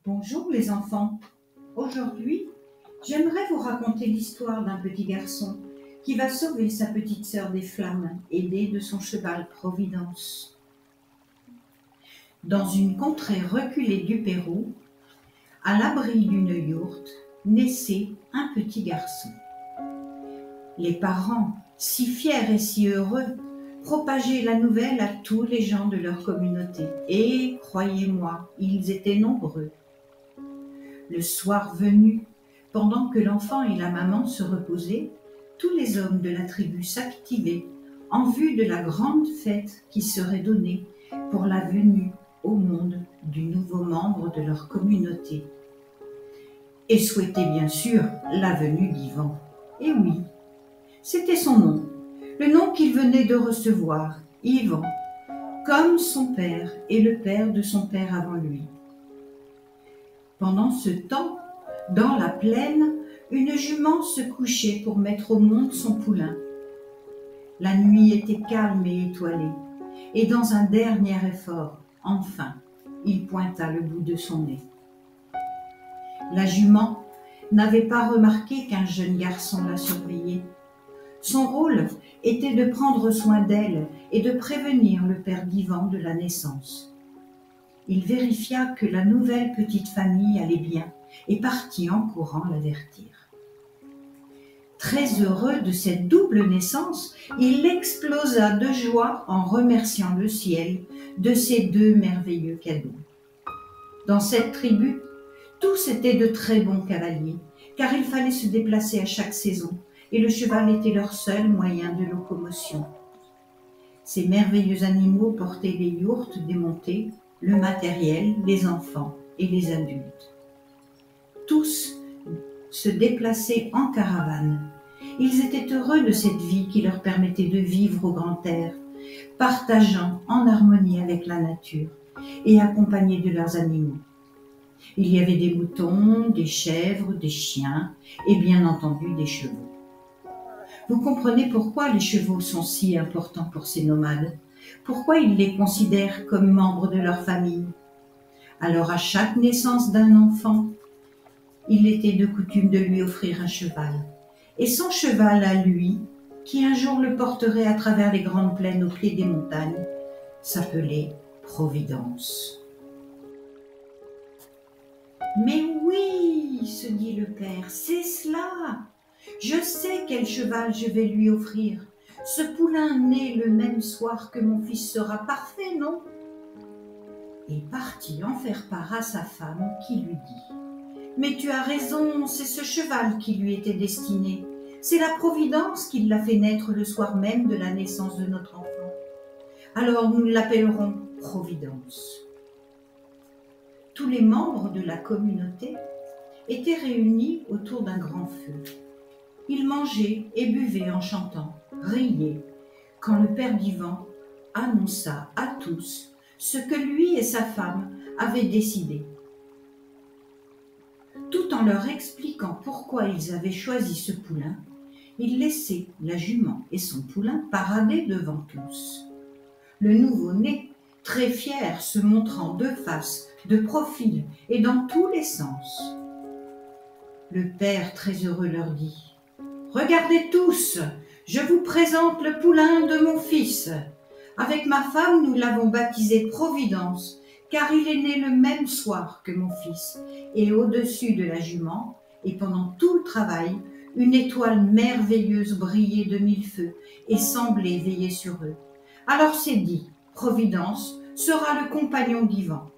Bonjour les enfants. Aujourd'hui, j'aimerais vous raconter l'histoire d'un petit garçon qui va sauver sa petite sœur des flammes, aidé de son cheval Providence. Dans une contrée reculée du Pérou, à l'abri d'une yourte, naissait un petit garçon. Les parents, si fiers et si heureux, propageaient la nouvelle à tous les gens de leur communauté. Et, croyez-moi, ils étaient nombreux. Le soir venu, pendant que l'enfant et la maman se reposaient, tous les hommes de la tribu s'activaient en vue de la grande fête qui serait donnée pour la venue au monde du nouveau membre de leur communauté. Et souhaitaient bien sûr la venue d'Ivan. Et oui, c'était son nom, le nom qu'il venait de recevoir, Ivan, comme son père et le père de son père avant lui. Pendant ce temps, dans la plaine, une jument se couchait pour mettre au monde son poulain. La nuit était calme et étoilée, et dans un dernier effort, enfin, il pointa le bout de son nez. La jument n'avait pas remarqué qu'un jeune garçon la surveillait. Son rôle était de prendre soin d'elle et de prévenir le père d'Ivan de la naissance. Il vérifia que la nouvelle petite famille allait bien et partit en courant l'avertir. Très heureux de cette double naissance, il explosa de joie en remerciant le ciel de ces deux merveilleux cadeaux. Dans cette tribu, tous étaient de très bons cavaliers, car il fallait se déplacer à chaque saison, et le cheval était leur seul moyen de locomotion. Ces merveilleux animaux portaient les yourtes démontées, le matériel, les enfants et les adultes. Tous se déplaçaient en caravane. Ils étaient heureux de cette vie qui leur permettait de vivre au grand air, partageant en harmonie avec la nature et accompagnés de leurs animaux. Il y avait des moutons, des chèvres, des chiens et bien entendu des chevaux. Vous comprenez pourquoi les chevaux sont si importants pour ces nomades, pourquoi ils les considèrent comme membres de leur famille. Alors à chaque naissance d'un enfant, il était de coutume de lui offrir un cheval. Et son cheval à lui, qui un jour le porterait à travers les grandes plaines au pied des montagnes, s'appelait Providence. Mais oui, se dit le père, c'est cela. Je sais quel cheval je vais lui offrir. Ce poulain né le même soir que mon fils sera parfait, non ? Et partit en faire part à sa femme qui lui dit « Mais tu as raison, c'est ce cheval qui lui était destiné. C'est la Providence qui l'a fait naître le soir même de la naissance de notre enfant. Alors nous l'appellerons Providence. » Tous les membres de la communauté étaient réunis autour d'un grand feu. Ils mangeaient et buvaient en chantant, riaient, quand le père d'Ivan annonça à tous ce que lui et sa femme avaient décidé. Tout en leur expliquant pourquoi ils avaient choisi ce poulain, il laissait la jument et son poulain parader devant tous. Le nouveau-né, très fier, se montrant de face, de profil et dans tous les sens. Le père, très heureux, leur dit « Regardez tous, je vous présente le poulain de mon fils. Avec ma femme, nous l'avons baptisé Providence, car il est né le même soir que mon fils. Et au-dessus de la jument, et pendant tout le travail, une étoile merveilleuse brillait de mille feux et semblait veiller sur eux. Alors c'est dit, Providence sera le compagnon d'Ivan. »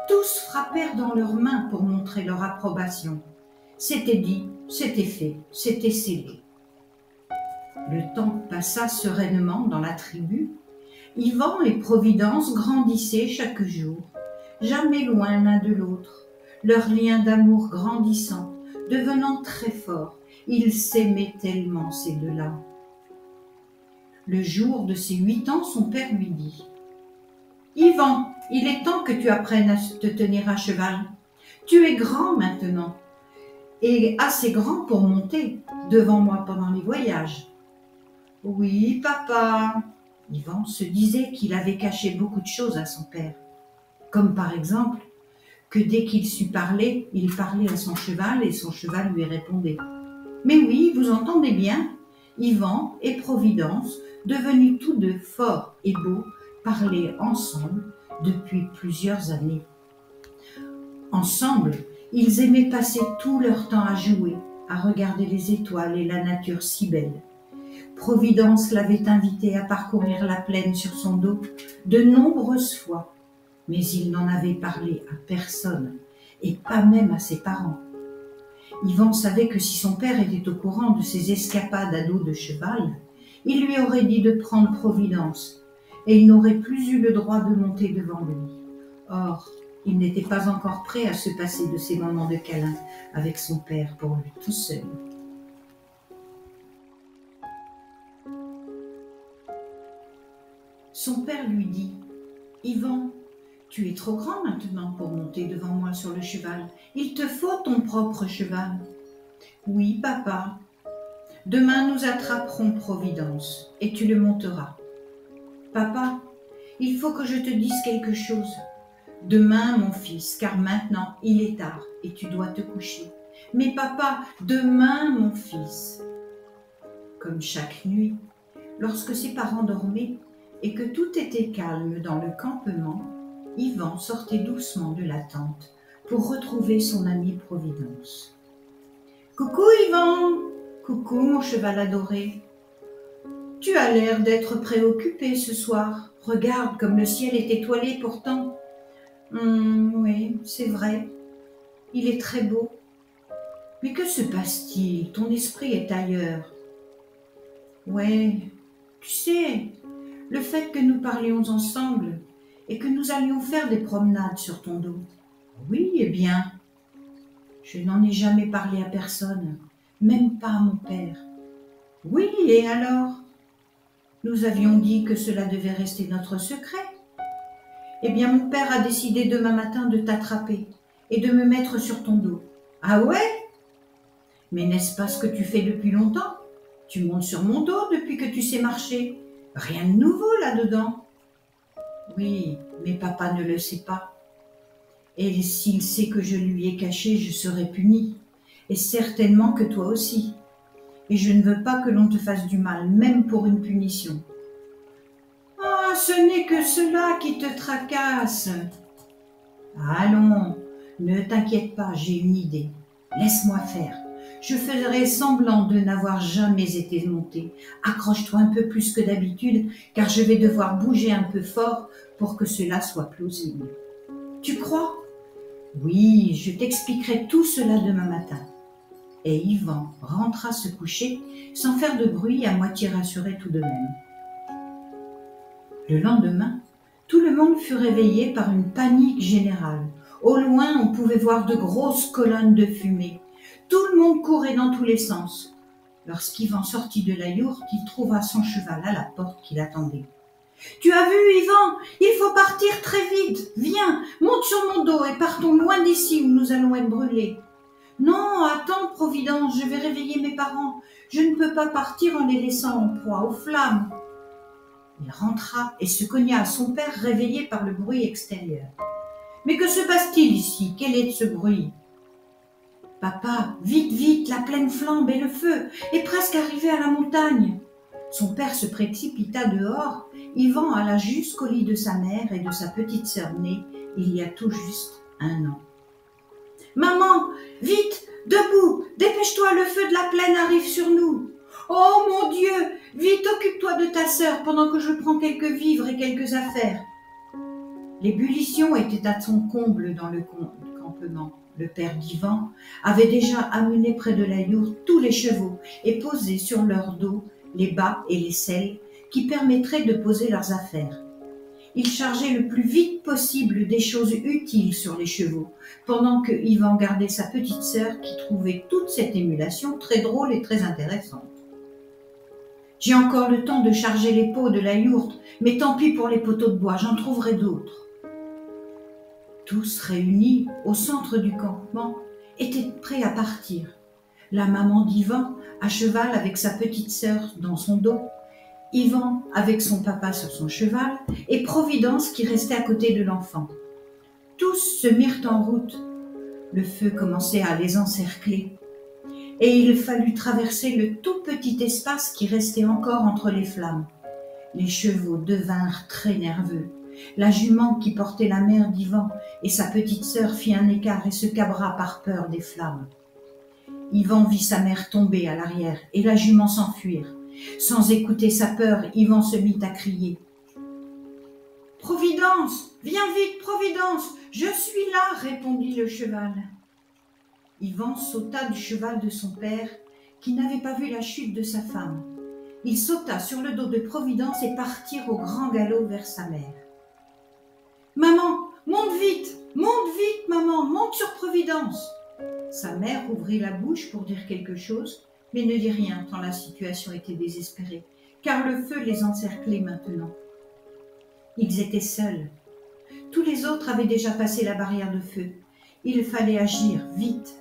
Tous frappèrent dans leurs mains pour montrer leur approbation. C'était dit, c'était fait, c'était scellé. Le temps passa sereinement dans la tribu. Ivan et Providence grandissaient chaque jour, jamais loin l'un de l'autre, leur lien d'amour grandissant, devenant très fort. Ils s'aimaient tellement ces deux-là. Le jour de ses 8 ans, son père lui dit « Ivan, il est temps que tu apprennes à te tenir à cheval. Tu es grand maintenant, et assez grand pour monter devant moi pendant les voyages. »« Oui, papa. » Ivan se disait qu'il avait caché beaucoup de choses à son père, comme par exemple que dès qu'il sut parler, il parlait à son cheval et son cheval lui répondait. Mais oui, vous entendez bien, Yvan et Providence, devenus tous deux forts et beaux, parlaient ensemble depuis plusieurs années. Ensemble, ils aimaient passer tout leur temps à jouer, à regarder les étoiles et la nature si belle. Providence l'avait invité à parcourir la plaine sur son dos de nombreuses fois, mais il n'en avait parlé à personne, et pas même à ses parents. Yvan savait que si son père était au courant de ses escapades à dos de cheval, il lui aurait dit de prendre Providence, et il n'aurait plus eu le droit de monter devant lui. Or, il n'était pas encore prêt à se passer de ces moments de câlin avec son père pour lui tout seul. Son père lui dit « Yvan, tu es trop grand maintenant pour monter devant moi sur le cheval. Il te faut ton propre cheval. »« Oui, papa. Demain, nous attraperons Providence et tu le monteras. »« Papa, il faut que je te dise quelque chose. Demain, mon fils, car maintenant, il est tard et tu dois te coucher. Mais papa, demain, mon fils. » Comme chaque nuit, lorsque ses parents dormaient et que tout était calme dans le campement, Yvan sortait doucement de la tente pour retrouver son ami Providence. « Coucou Yvan, coucou mon cheval adoré. Tu as l'air d'être préoccupé ce soir. Regarde comme le ciel est étoilé pourtant. Oui, c'est vrai. Il est très beau. Mais que se passe-t-il? Ton esprit est ailleurs. Ouais, tu sais, le fait que nous parlions ensemble et que nous allions faire des promenades sur ton dos. Oui, eh bien, je n'en ai jamais parlé à personne, même pas à mon père. Oui, et alors? Nous avions dit que cela devait rester notre secret. Eh bien, mon père a décidé demain matin de t'attraper et de me mettre sur ton dos. Ah ouais? Mais n'est-ce pas ce que tu fais depuis longtemps? Tu montes sur mon dos depuis que tu sais marcher. Rien de nouveau là-dedans. Oui, mais papa ne le sait pas. Et s'il sait que je lui ai caché, je serai punie. Et certainement que toi aussi. Et je ne veux pas que l'on te fasse du mal, même pour une punition. Ah, ce n'est que cela qui te tracasse. Allons, ne t'inquiète pas, j'ai une idée. Laisse-moi faire. Je ferai semblant de n'avoir jamais été montée. Accroche-toi un peu plus que d'habitude, car je vais devoir bouger un peu fort pour que cela soit plausible. Tu crois? Oui, je t'expliquerai tout cela demain matin. Et Yvan rentra se coucher sans faire de bruit, à moitié rassuré tout de même. Le lendemain, tout le monde fut réveillé par une panique générale. Au loin, on pouvait voir de grosses colonnes de fumée. Tout le monde courait dans tous les sens. Lorsqu'Yvan sortit de la yourte, il trouva son cheval à la porte qui l'attendait. « Tu as vu, Yvan, il faut partir très vite. Viens, monte sur mon dos et partons loin d'ici où nous allons être brûlés. »« Non, attends, Providence, je vais réveiller mes parents. Je ne peux pas partir en les laissant en proie aux flammes. » Il rentra et se cogna à son père, réveillé par le bruit extérieur. « Mais que se passe-t-il ici? Quel est ce bruit ?»« Papa, vite, vite, la plaine flambe et le feu est presque arrivé à la montagne. » Son père se précipita dehors. Yvan alla jusqu'au lit de sa mère et de sa petite sœur née il y a tout juste 1 an. « Maman, vite, debout, dépêche-toi, le feu de la plaine arrive sur nous. »« Oh mon Dieu, vite, occupe-toi de ta sœur pendant que je prends quelques vivres et quelques affaires. » L'ébullition était à son comble dans le campement. Le père d'Yvan avait déjà amené près de la yourte tous les chevaux et posé sur leur dos les bas et les selles qui permettraient de poser leurs affaires. Il chargeait le plus vite possible des choses utiles sur les chevaux, pendant que Yvan gardait sa petite sœur qui trouvait toute cette émulation très drôle et très intéressante. « J'ai encore le temps de charger les pots de la yourte, mais tant pis pour les poteaux de bois, j'en trouverai d'autres. » Tous réunis au centre du campement étaient prêts à partir. La maman d'Yvan à cheval avec sa petite sœur dans son dos, Yvan avec son papa sur son cheval et Providence qui restait à côté de l'enfant. Tous se mirent en route. Le feu commençait à les encercler. Et il fallut traverser le tout petit espace qui restait encore entre les flammes. Les chevaux devinrent très nerveux. La jument qui portait la mère d'Ivan et sa petite sœur fit un écart et se cabra par peur des flammes. Ivan vit sa mère tomber à l'arrière et la jument s'enfuir. Sans écouter sa peur, Ivan se mit à crier. « Providence, viens vite, Providence, je suis là !» répondit le cheval. Ivan sauta du cheval de son père, qui n'avait pas vu la chute de sa femme. Il sauta sur le dos de Providence et partit au grand galop vers sa mère. « Maman, monte vite, maman, monte sur Providence !» Sa mère ouvrit la bouche pour dire quelque chose, mais ne dit rien tant la situation était désespérée, car le feu les encerclait maintenant. Ils étaient seuls. Tous les autres avaient déjà passé la barrière de feu. Il fallait agir vite.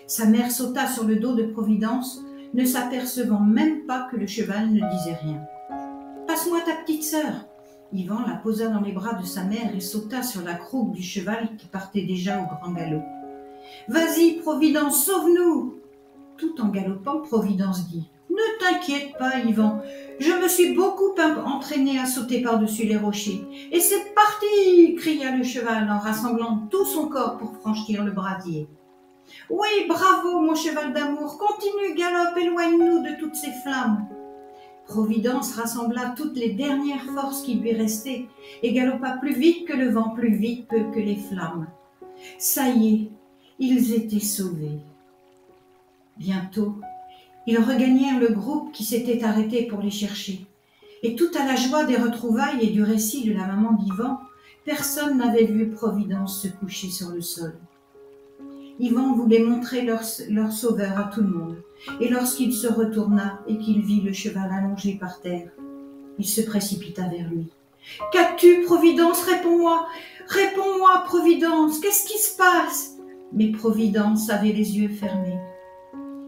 Sa mère sauta sur le dos de Providence, ne s'apercevant même pas que le cheval ne disait rien. « Passe-moi ta petite sœur !» Ivan la posa dans les bras de sa mère et sauta sur la croupe du cheval qui partait déjà au grand galop. « Vas-y, Providence, sauve-nous !» Tout en galopant, Providence dit « Ne t'inquiète pas, Ivan, je me suis beaucoup entraîné à sauter par-dessus les rochers. Et c'est parti !» cria le cheval en rassemblant tout son corps pour franchir le brasier. « Oui, bravo, mon cheval d'amour, continue, galope, éloigne-nous de toutes ces flammes. » Providence rassembla toutes les dernières forces qui lui restaient et galopa plus vite que le vent, plus vite que les flammes. Ça y est, ils étaient sauvés. Bientôt, ils regagnèrent le groupe qui s'était arrêté pour les chercher. Et tout à la joie des retrouvailles et du récit de la maman d'Ivan, personne n'avait vu Providence se coucher sur le sol. Ivan voulait montrer leur sauveur à tout le monde, et lorsqu'il se retourna et qu'il vit le cheval allongé par terre, il se précipita vers lui. « Qu'as-tu, Providence? Réponds-moi! Réponds-moi, Providence! Qu'est-ce qui se passe ?» Mais Providence avait les yeux fermés.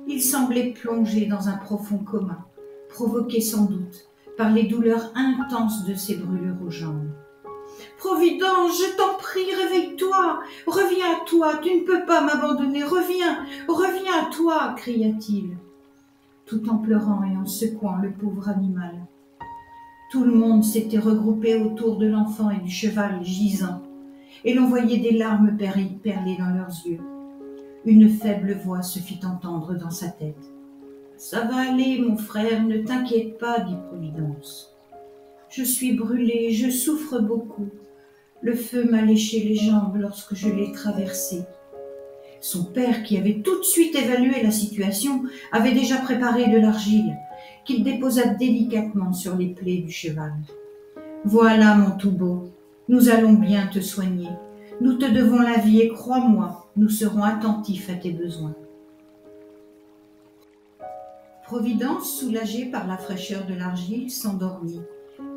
Il semblait plongé dans un profond coma, provoqué sans doute par les douleurs intenses de ses brûlures aux jambes. « Providence, je t'en prie, réveille-toi, reviens à toi, tu ne peux pas m'abandonner, reviens à toi !» cria-t-il, tout en pleurant et en secouant le pauvre animal. Tout le monde s'était regroupé autour de l'enfant et du cheval gisant, et l'on voyait des larmes perler dans leurs yeux. Une faible voix se fit entendre dans sa tête. « Ça va aller, mon frère, ne t'inquiète pas, dit Providence. Je suis brûlée, je souffre beaucoup. Le feu m'a léché les jambes lorsque je l'ai traversé. » Son père, qui avait tout de suite évalué la situation, avait déjà préparé de l'argile, qu'il déposa délicatement sur les plaies du cheval. « Voilà, mon tout beau, nous allons bien te soigner. Nous te devons la vie et crois-moi, nous serons attentifs à tes besoins. » Providence, soulagé par la fraîcheur de l'argile, s'endormit,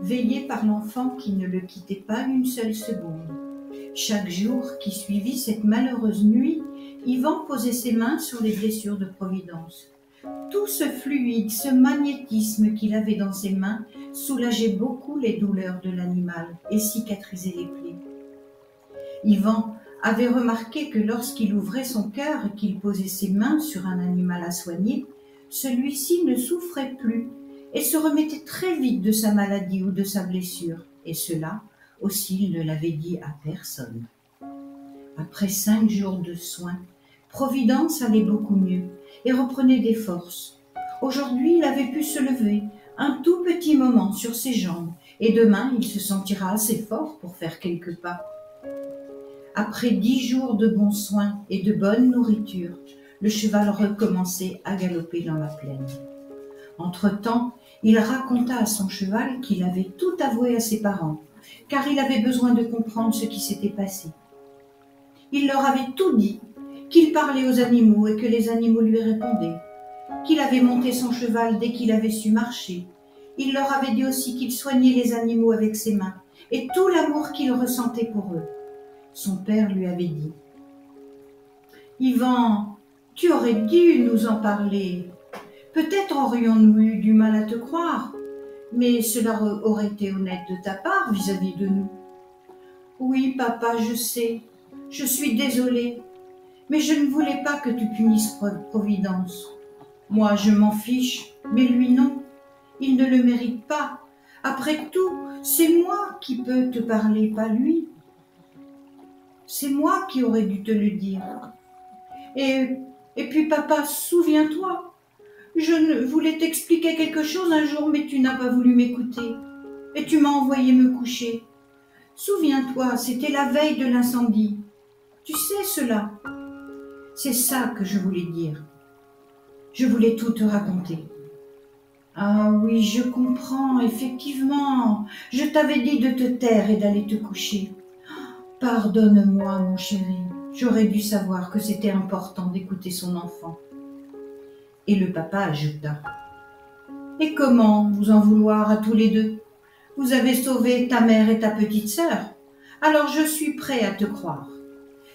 veillé par l'enfant qui ne le quittait pas une seule seconde. Chaque jour qui suivit cette malheureuse nuit, Ivan posait ses mains sur les blessures de Providence. Tout ce fluide, ce magnétisme qu'il avait dans ses mains soulageait beaucoup les douleurs de l'animal et cicatrisait les plaies. Ivan avait remarqué que lorsqu'il ouvrait son cœur et qu'il posait ses mains sur un animal à soigner, celui-ci ne souffrait plus et se remettait très vite de sa maladie ou de sa blessure, et cela aussi il ne l'avait dit à personne. Après 5 jours de soins, Providence allait beaucoup mieux et reprenait des forces. Aujourd'hui, il avait pu se lever un tout petit moment sur ses jambes et demain, il se sentira assez fort pour faire quelques pas. Après 10 jours de bons soins et de bonne nourriture, le cheval recommençait à galoper dans la plaine. Entre-temps, il raconta à son cheval qu'il avait tout avoué à ses parents, car il avait besoin de comprendre ce qui s'était passé. Il leur avait tout dit, qu'il parlait aux animaux et que les animaux lui répondaient, qu'il avait monté son cheval dès qu'il avait su marcher. Il leur avait dit aussi qu'il soignait les animaux avec ses mains et tout l'amour qu'il ressentait pour eux. Son père lui avait dit « Ivan, tu aurais dû nous en parler. Peut-être aurions-nous eu du mal à te croire, mais cela aurait été honnête de ta part vis-à-vis de nous. »« Oui, papa, je sais. Je suis désolée, mais je ne voulais pas que tu punisses Providence. Moi, je m'en fiche, mais lui non. Il ne le mérite pas. Après tout, c'est moi qui peux te parler, pas lui. C'est moi qui aurais dû te le dire. Et, et puis papa, souviens-toi, je ne voulais t'expliquer quelque chose un jour, mais tu n'as pas voulu m'écouter. Et tu m'as envoyé me coucher. Souviens-toi, c'était la veille de l'incendie. Tu sais cela. C'est ça que je voulais dire. Je voulais tout te raconter. Ah oui, je comprends, effectivement. Je t'avais dit de te taire et d'aller te coucher. Pardonne-moi, mon chéri. J'aurais dû savoir que c'était important d'écouter son enfant. Et le papa ajouta. Et comment vous en vouloir à tous les deux? Vous avez sauvé ta mère et ta petite sœur. Alors je suis prêt à te croire.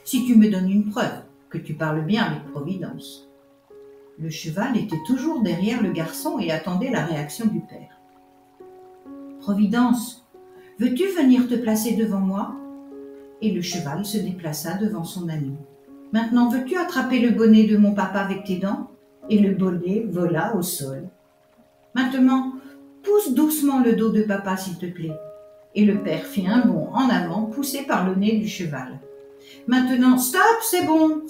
Si tu me donnes une preuve que tu parles bien avec Providence. Le cheval était toujours derrière le garçon et attendait la réaction du père. Providence, veux-tu venir te placer devant moi? Et le cheval se déplaça devant son ami. Maintenant, veux-tu attraper le bonnet de mon papa avec tes dents? Et le bonnet vola au sol. Maintenant, pousse doucement le dos de papa, s'il te plaît. Et le père fit un bond en avant, poussé par le nez du cheval. Maintenant, stop, c'est bon,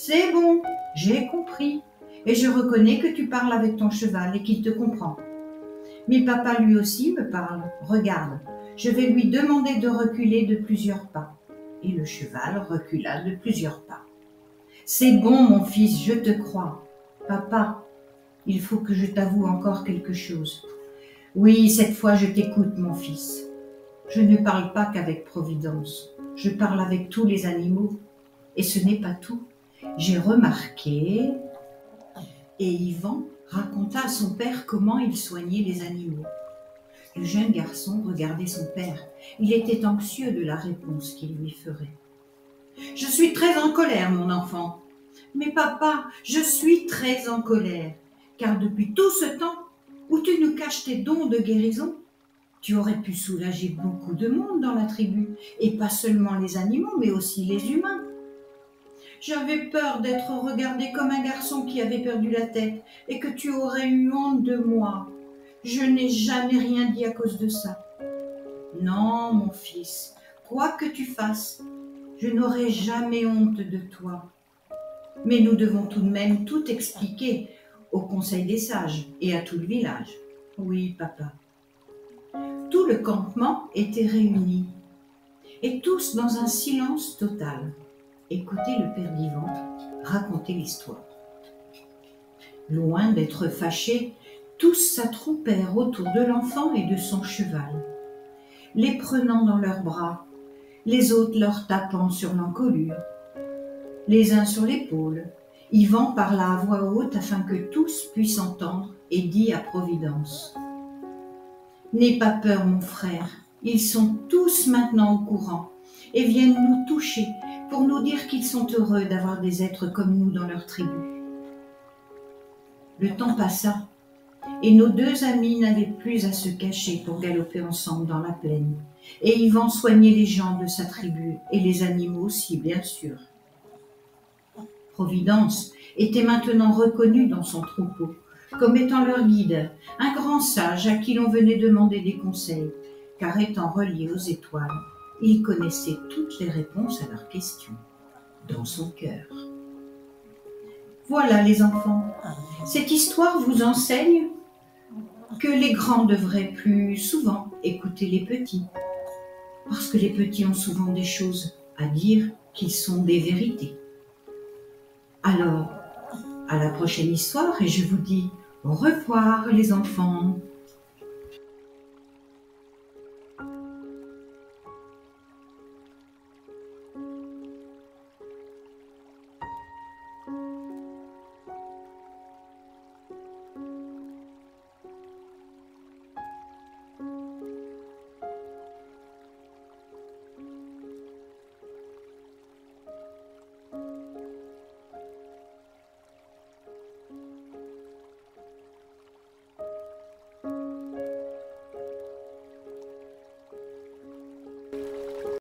j'ai compris. Et je reconnais que tu parles avec ton cheval et qu'il te comprend. Mais papa lui aussi me parle. Regarde, je vais lui demander de reculer de plusieurs pas. Et le cheval recula de plusieurs pas. C'est bon, mon fils, je te crois. Papa, il faut que je t'avoue encore quelque chose. Oui, cette fois je t'écoute, mon fils. Je ne parle pas qu'avec Providence. Je parle avec tous les animaux. Et ce n'est pas tout. J'ai remarqué... Et Yvan raconta à son père comment il soignait les animaux. Le jeune garçon regardait son père. Il était anxieux de la réponse qu'il lui ferait. « Je suis très en colère, mon enfant. »« Mais papa, je suis très en colère, car depuis tout ce temps où tu nous caches tes dons de guérison, tu aurais pu soulager beaucoup de monde dans la tribu, et pas seulement les animaux, mais aussi les humains. J'avais peur d'être regardé comme un garçon qui avait perdu la tête et que tu aurais eu honte de moi. Je n'ai jamais rien dit à cause de ça. Non, mon fils, quoi que tu fasses, je n'aurai jamais honte de toi. Mais nous devons tout de même tout expliquer au Conseil des sages et à tout le village. Oui, papa. Tout le campement était réuni, et tous dans un silence total. Écoutez le père d'Yvan raconter l'histoire. Loin d'être fâchés, tous s'attroupèrent autour de l'enfant et de son cheval, les prenant dans leurs bras, les autres leur tapant sur l'encolure, les uns sur l'épaule. Yvan parla à voix haute afin que tous puissent entendre et dit à Providence. « N'aie pas peur, mon frère, ils sont tous maintenant au courant et viennent nous toucher pour nous dire qu'ils sont heureux d'avoir des êtres comme nous dans leur tribu. » Le temps passa, et nos deux amis n'avaient plus à se cacher pour galoper ensemble dans la plaine, et Yvan soignait les gens de sa tribu, et les animaux aussi, bien sûr. Providence était maintenant reconnu dans son troupeau, comme étant leur guide, un grand sage à qui l'on venait demander des conseils, car étant relié aux étoiles, il connaissait toutes les réponses à leurs questions, dans son cœur. Voilà les enfants, cette histoire vous enseigne que les grands devraient plus souvent écouter les petits, parce que les petits ont souvent des choses à dire qui sont des vérités. Alors, à la prochaine histoire et je vous dis au revoir les enfants.